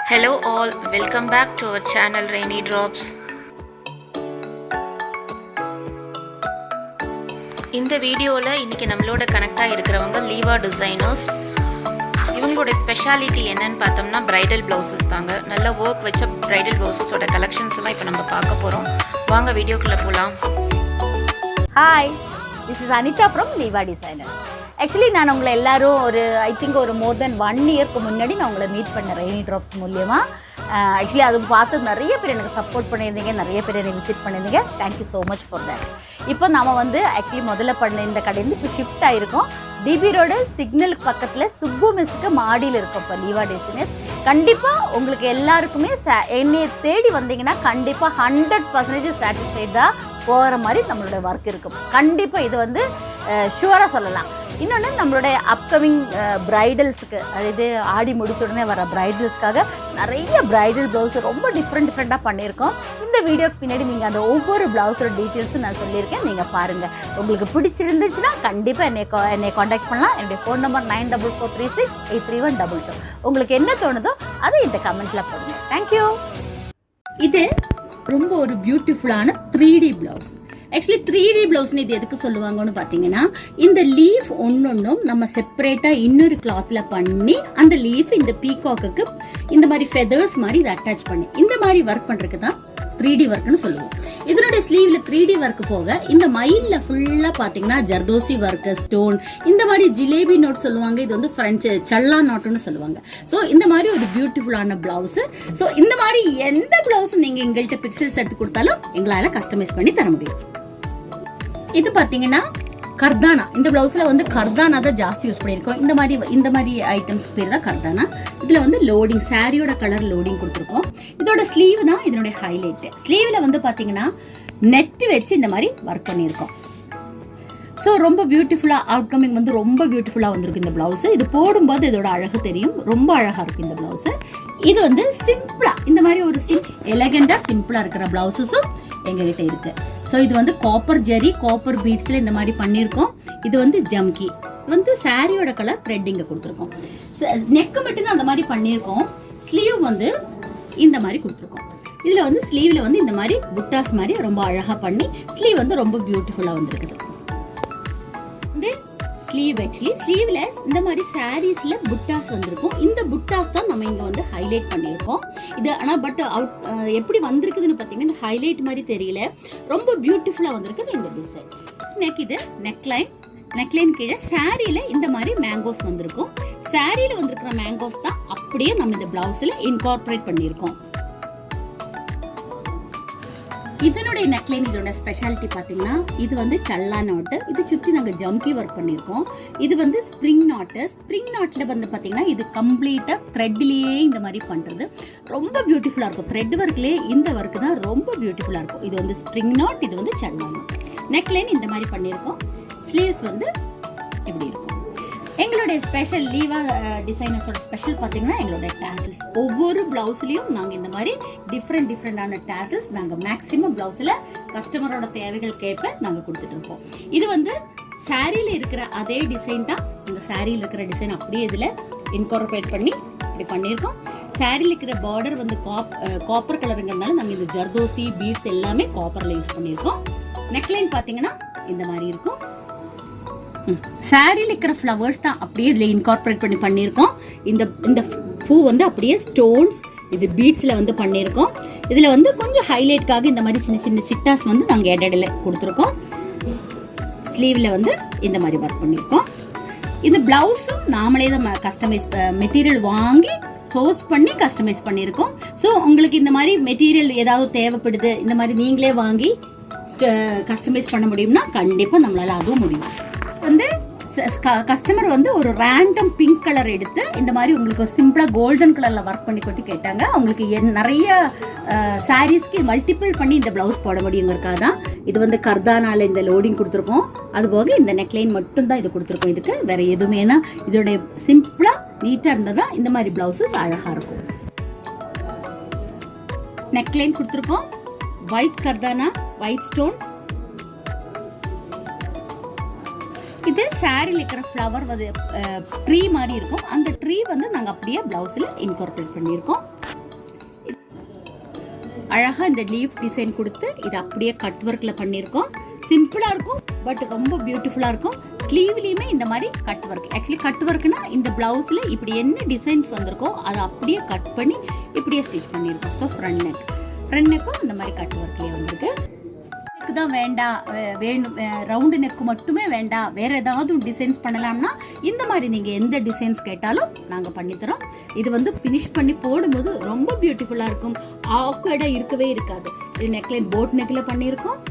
Hello all, welcome back to our channel Rainy Drops. இந்த வீடியோல இன்னைக்கு நம்மளோட கனெக்டா இருக்கிறவங்க LEWA டிசைனர்ஸ். இவங்களோட ஸ்பெஷாலிட்டி என்னன்னு பார்த்தோம்னா பிரைடல் பிளவுசஸ் தாங்க. நல்ல வர்க் வச்ச பிரைடல் பிளவுசஸோட கலெக்ஷன்ஸ் எல்லாம் இப்போ நம்ம பார்க்க போறோம். வாங்க வீடியோக்குள்ள போலாம். Hi, this is Anita from LEWA Designers. Actually நான் உங்களை எல்லாரும் ஐ திங்க் ஒரு மோர் தென் 1 இயர்க்கு முன்னாடி நான் உங்களை மீட் பண்ணேன் ரெய்னி ட்ராப்ஸ் மூலியமாக. ஆக்சுவலி அது பார்த்து நிறைய பேர் எனக்கு சப்போர்ட் பண்ணியிருந்தீங்க, நிறைய பேர் என்னை விசிட் பண்ணியிருந்தீங்க. Thank you so much for that. இப்போ நாம் ஆக்சுவலி முதல்ல பண்ண இந்த கடையிலேருந்து இப்போ ஷிஃப்ட் ஆகிருக்கோம். டிபி ரோடு சிக்னலுக்கு பக்கத்தில் சுப்பு மிஸ்ஸுக்கு மாடியில் இருக்கும். இப்போ LEWA டிசைனர்ஸ் கண்டிப்பாக உங்களுக்கு எல்லாருக்குமே என்னை தேடி வந்தீங்கன்னா கண்டிப்பாக 100% சாட்டிஸ்ஃபைட் தான் போகிற மாதிரி நம்மளோட ஒர்க் இருக்கும். கண்டிப்பாக இது ஷுவராக சொல்லலாம். இன்னொன்று நம்மளுடைய அப்கமிங் பிரைடல்ஸுக்கு, அதாவது ஆடி முடிச்ச உடனே வர பிரைடல்ஸ்க்காக நிறைய பிரைடல் ப்ளவுஸ் ரொம்ப டிஃப்ரெண்ட்டாக பண்ணியிருக்கோம். இந்த வீடியோக்கு பின்னாடி நீங்கள் அந்த ஒவ்வொரு ப்ளவுஸோட டீட்டெயில்ஸும் நான் சொல்லியிருக்கேன், நீங்கள் பாருங்கள். உங்களுக்கு பிடிச்சிருந்துச்சுன்னா கண்டிப்பாக என்னை காண்டாக்ட் பண்ணலாம். என்னுடைய ஃபோன் நம்பர் 9443683122. உங்களுக்கு என்ன தோணுதோ அதை இந்த கமெண்ட்டில் போடுங்க. தேங்க்யூ. இது ரொம்ப ஒரு பியூட்டிஃபுல்லான 3D பிளவுஸ். ஆக்சுவலி 3D பிளவுஸ்னு இது எதுக்கு சொல்லுவாங்கன்னு பார்த்தீங்கன்னா, இந்த லீஃப் ஒன்னொன்னும் நம்ம செப்பரேட்டா இன்னொரு கிளாத்ல பண்ணி அந்த லீஃப் இந்த பீகாக்கு இந்த மாதிரி ஃபெதர்ஸ் மாதிரி இதை அட்டாச் பண்ணி இந்த மாதிரி ஒர்க் பண்றதுக்கு தான் 3D ஒர்க்னு சொல்லுவோம். இதனுடைய ஸ்லீவ்ல 3D ஒர்க் போக இந்த மயில்ல ஃபுல்லா பாத்தீங்கன்னா ஜர்தோசி ஒர்க், ஸ்டோன், இந்த மாதிரி ஜிலேபி நோட் சொல்லுவாங்க. இது பிரெஞ்சு சல்லா நோட்னு சொல்லுவாங்க. ஸோ இந்த மாதிரி ஒரு பியூட்டிஃபுல்லான பிளவுஸ். ஸோ இந்த மாதிரி எந்த பிளவுஸ் நீங்க எங்கள்கிட்ட பிக்சர்ஸ் எடுத்து கொடுத்தாலும் எங்களால கஸ்டமைஸ் பண்ணி தர முடியும். இது பாத்தீங்கன்னா கர்தானா. இந்த பிளவுஸ்ல கர்தானா தான் ஜாஸ்தி யூஸ் பண்ணிருக்கோம். இந்த மாதிரி ஐட்டம்ஸ் பேர் தான் கர்தானா. இதுல லோடிங், சாரியோட கலர் லோடிங் கொடுத்துருக்கோம். இதோட ஸ்லீவ் தான் இதனுடைய ஹைலைட். ஸ்லீவ்ல பாத்தீங்கன்னா நெட் வச்சு இந்த மாதிரி ஒர்க் பண்ணிருக்கோம். ஸோ ரொம்ப பியூட்டிஃபுல்லா அவுட்கமிங் ரொம்ப பியூட்டிஃபுல்லா வந்திருக்கு இந்த பிளவுஸ். இது போடும்போது இதோட அழகு தெரியும். ரொம்ப அழகா இருக்கு இந்த பிளவுஸ். இது சிம்பிளா இந்த மாதிரி ஒரு எலகண்டா சிம்பிளா இருக்கிற பிளவுசஸும் எங்ககிட்ட இருக்கு. ஸோ இது காப்பர் ஜெரி, காப்பர் பீட்ஸ்ல இந்த மாதிரி பண்ணியிருக்கோம். இது ஜம்கி சாரியோட கலர் த்ரெட் இங்க கொடுத்துருக்கோம். நெக் மட்டும் தான் அந்த மாதிரி பண்ணியிருக்கோம். ஸ்லீவ் இந்த மாதிரி கொடுத்துருக்கோம். இதுல ஸ்லீவ்ல இந்த மாதிரி புட்டாஸ் மாதிரி ரொம்ப அழகா பண்ணி ஸ்லீவ் ரொம்ப பியூட்டிஃபுல்லா வந்திருக்குது. ஸ்லீவ் ஆக்சுவலி ஸ்லீவ்ல இந்த மாதிரி சாரீஸ்ல புட்டாஸ் வந்திருக்கும். இந்த புட்டாஸ் தான் நம்ம இங்க ஹைலைட் பண்ணியிருக்கோம். இது ஆனா பட் அவுட் எப்படி வந்திருக்குதுன்னு பாத்தீங்கன்னா ஹைலைட் மாதிரி தெரியல, ரொம்ப பியூட்டிஃபுல்லா வந்திருக்குது இந்த டிசைன். இது நெக்லைன் கீழே சாரியில இந்த மாதிரி மேங்கோஸ் வந்திருக்கும். சாரியில வந்திருக்கிற மேங்கோஸ் தான் அப்படியே நம்ம இந்த பிளவுஸ்ல இன்கார்பரேட் பண்ணியிருக்கோம். இதனுடைய நெக்லைன், இதோட ஸ்பெஷாலிட்டி பாத்தீங்கன்னா இது சல்லா நாட்டு. இது சுத்தி நாங்க ஜம்கி ஒர்க் பண்ணிருக்கோம். இது ஸ்ப்ரிங் நாட்டு. ஸ்ப்ரிங் நாட்ல பாத்தீங்கன்னா இது கம்ப்ளீட்டா த்ரெட்லயே இந்த மாதிரி பண்றது ரொம்ப பியூட்டிஃபுல்லா இருக்கும். த்ரெட் ஒர்க்லயே இந்த ஒர்க் தான் ரொம்ப பியூட்டிஃபுல்லா இருக்கும். இது ஸ்ப்ரிங் நாட், இது சல்லா நாட். நெக்லைன் இந்த மாதிரி பண்ணிருக்கோம். ஸ்லீவ்ஸ் இப்படி இருக்கும். எங்களுடைய ஸ்பெஷல் LEWA டிசைனர்ஸோட ஸ்பெஷல் பார்த்தீங்கன்னா எங்களோட டாசல்ஸ். ஒவ்வொரு பிளவுஸ்லையும் நாங்கள் இந்த மாதிரி டிஃப்ரெண்டான டாசல்ஸ் நாங்கள் மேக்ஸிமம் பிளவுஸில் கஸ்டமரோட தேவைகள் கேட்ப நாங்கள் கொடுத்துட்டு இருக்கோம். இது சாரியில் இருக்கிற அதே டிசைன் தான். இந்த சாரியில் இருக்கிற டிசைன் அப்படியே இதில் இன்கார்பரேட் பண்ணி இப்படி பண்ணியிருக்கோம். சாரியில் இருக்கிற பார்டர் காப்பர் கலருங்கிறதுனால நாங்கள் இந்த ஜர்தோசி பீட்ஸ் எல்லாமே காப்பரில் யூஸ் பண்ணியிருக்கோம். நெக்லைன் பார்த்தீங்கன்னா இந்த மாதிரி இருக்கும். சாரியில் இருக்கிற ஃப்ளவர்ஸ் தான் அப்படியே இதில் இன்கார்பரேட் பண்ணி பண்ணியிருக்கோம். இந்த பூ அப்படியே ஸ்டோன்ஸ், இது பீட்ஸில் பண்ணியிருக்கோம். இதில் கொஞ்சம் ஹைலைட்காக இந்த மாதிரி சின்ன சின்ன சிட்டாஸ் நாங்கள் இடையில கொடுத்துருக்கோம். ஸ்லீவில் இந்த மாதிரி ஒர்க் பண்ணியிருக்கோம். இந்த பிளவுஸும் நாமளே தான் கஸ்டமைஸ் மெட்டீரியல் வாங்கி சோர்ஸ் பண்ணி கஸ்டமைஸ் பண்ணியிருக்கோம். ஸோ உங்களுக்கு இந்த மாதிரி மெட்டீரியல் ஏதாவது தேவைப்படுது, இந்த மாதிரி நீங்களே வாங்கி கஸ்டமைஸ் பண்ண முடியும்னா கண்டிப்பாக நம்மளால அதுவும் முடியும். கஸ்டமர் ஒரு ரேண்டம் பிங்க் கலர் எடுத்து இந்த மாதிரி உங்களுக்கு சிம்பிளா கோல்டன் கலர்ல ஒர்க் பண்ணி கொட்டி கேட்டாங்க. அவங்களுக்கு நிறைய சாரீஸ்க்கு மல்டிபிள் பண்ணி இந்த பிளவுஸ் போட முடியுங்கிறதுக்காக தான் இது கர்தானால இந்த லோடிங் கொடுத்துருக்கோம். அது போக இந்த நெக்லைன் மட்டும் தான் இது கொடுத்துருக்கோம். இதுக்கு வேற எதுவுமே இதோட சிம்பிளா நீட்டா இருந்ததா இந்த மாதிரி பிளவுசஸ் அழகா இருக்கும். நெக்லைன் கொடுத்துருக்கோம். ஒயிட் கர்தானா, ஒயிட் ஸ்டோன். இது சாரியில் இருக்கிற ஃப்ளவர் ட்ரீ மாதிரி இருக்கும். அந்த ட்ரீ நாங்கள் அப்படியே பிளவுஸில் இன்கார்பரேட் பண்ணியிருக்கோம். அழகாக இந்த லீஃப் டிசைன் கொடுத்து இது அப்படியே கட் ஒர்க்கில் பண்ணியிருக்கோம். சிம்பிளாக இருக்கும், பட் ரொம்ப பியூட்டிஃபுல்லாக இருக்கும். ஸ்லீவ்லேயுமே இந்த மாதிரி கட் ஒர்க். ஆக்சுவலி கட் ஒர்க்னா இந்த ப்ளவுஸில் இப்படி என்ன டிசைன்ஸ் வந்திருக்கோ அதை அப்படியே கட் பண்ணி இப்படியே ஸ்டிச் பண்ணியிருக்கோம். ஸோ ஃப்ரண்ட் நெக்கும் இந்த மாதிரி கட் ஒர்க்லேயே வந்திருக்கு. நெக்கு தான் வேணும், ரவுண்டு நெக்கு மட்டுமே வேண்டாம், வேறு ஏதாவது டிசைன்ஸ் பண்ணலாம்னா இந்த மாதிரி நீங்கள் எந்த டிசைன்ஸ் கேட்டாலும் நாங்கள் பண்ணித்தரோம். இது வந்து ஃபினிஷ் பண்ணி போடும்போது ரொம்ப பியூட்டிஃபுல்லாக இருக்கும், ஆக்வர்டாக இருக்கவே இருக்காது. இது நெக்லைன் போட் நெக்கில் பண்ணியிருக்கோம்,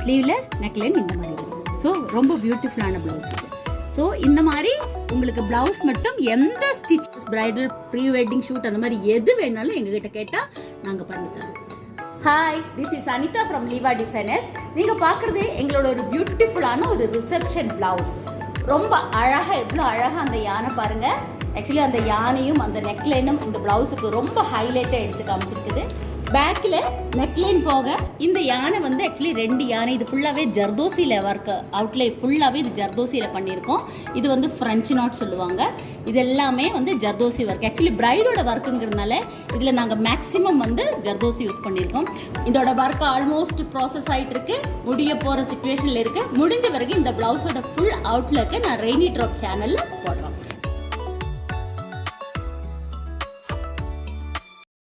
ஸ்லீவில் நெக்லைன் இந்த மாதிரி இருக்கும். ஸோ ரொம்ப பியூட்டிஃபுல்லான ப்ளவுஸ் இது. ஸோ இந்த மாதிரி உங்களுக்கு ப்ளவுஸ் மட்டும் எந்த stitch, bridal, pre wedding shoot அந்த மாதிரி எது வேணாலும் எங்ககிட்ட கேட்டால் நாங்கள் பண்ணித்தரோம். Hi, this is Anitha from Leeva designers. நீங்கள் பார்க்குறது எங்களோட ஒரு பியூட்டிஃபுல்லான ஒரு ரிசப்ஷன் ப்ளவுஸ். ரொம்ப அழகாக, எவ்வளோ அழகாக அந்த யானை பாருங்கள். ஆக்சுவலி அந்த யானையும் அந்த நெக்லைனும் இந்த ப்ளவுஸுக்கு ரொம்ப ஹைலைட்டாக எடுத்து காமிச்சிருக்குது. பேக்கில் நெக்லைன் போக இந்த யானை வந்து ஆக்சுவலி 2 யானை. இது ஃபுல்லாகவே ஜர்தோசியில் ஒர்க், அவுட்லைன் ஃபுல்லாகவே இது ஜர்தோசியில் பண்ணியிருக்கோம். இது வந்து ஃப்ரெஞ்சு நாட் சொல்லுவாங்க. இது எல்லாமே வந்து ஜர்தோசி ஒர்க். ஆக்சுவலி பிரைடோட ஒர்க்குங்கிறதுனால இதில் நாங்கள் மேக்ஸிமம் வந்து ஜர்தோசி யூஸ் பண்ணியிருக்கோம். இதோட ஒர்க் ஆல்மோஸ்ட் ப்ராசஸ் ஆகிட்டு இருக்கு, முடிய போகிற சுச்சுவேஷனில் இருக்குது. முடிந்த பிறகு இந்த ப்ளவுஸோட ஃபுல் அவுட்லுக்கு நான் ரெய்னி ட்ராப் சேனலில் போடுறோம்.